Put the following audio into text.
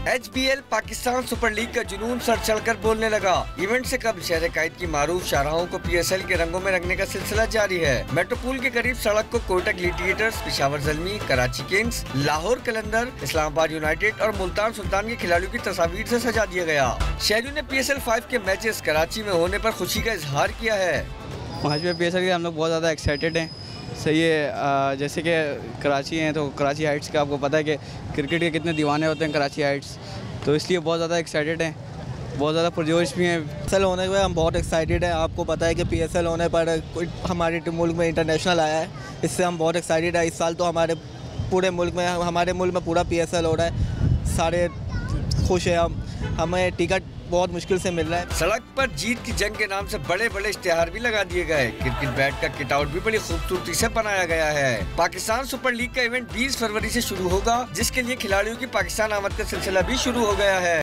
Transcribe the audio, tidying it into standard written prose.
HBL Pakistan super league का जुनून sir चढ़कर बोलने लगा। इवेंट से कबल शहर कायद की मारूफ शाहराहों को PSL के रंगों में रंगने का सिलसिला जारी है। मेट्रोपूल के करीब सड़क को कोयटा ग्लैडिएटर्स, पेशावर ज़ल्मी, कराची किंग्स, लाहौर कलंदर, इस्लामाबाद यूनाइटेड और मुल्तान सुल्तान के खिलाड़ियों की तस्वीर से सजा दिया गया। शहरियों ने PSL 5 के मैचेस कराची में होने पर खुशी का इजहार किया है। आज भी PSL के हम लोग बहुत ज़्यादा एक्साइटेड हैं। सही है, जैसे कि कराची हैं तो कराची हाइट्स का आपको पता है कि क्रिकेट के कितने दीवाने होते हैं कराची हाइट्स, तो इसलिए बहुत ज़्यादा एक्साइटेड हैं, बहुत ज़्यादा पुरजोश भी हैं। PSL होने पर हम बहुत एक्साइटेड हैं। आपको पता है कि PSL होने पर हमारे मुल्क में इंटरनेशनल आया है, इससे हम बहुत एक्साइटेड है। इस साल तो हमारे मुल्क में पूरा PSL हो रहा है, सारे खुश हैं। हमें टिकट बहुत मुश्किल से मिल रहा है। सड़क पर जीत की जंग के नाम से बड़े बड़े इश्तेहार भी लगा दिए गए। क्रिकेट बैट का किट आउट भी बड़ी खूबसूरती से बनाया गया है। पाकिस्तान सुपर लीग का इवेंट 20 फरवरी से शुरू होगा, जिसके लिए खिलाड़ियों की पाकिस्तान आमद का सिलसिला भी शुरू हो गया है।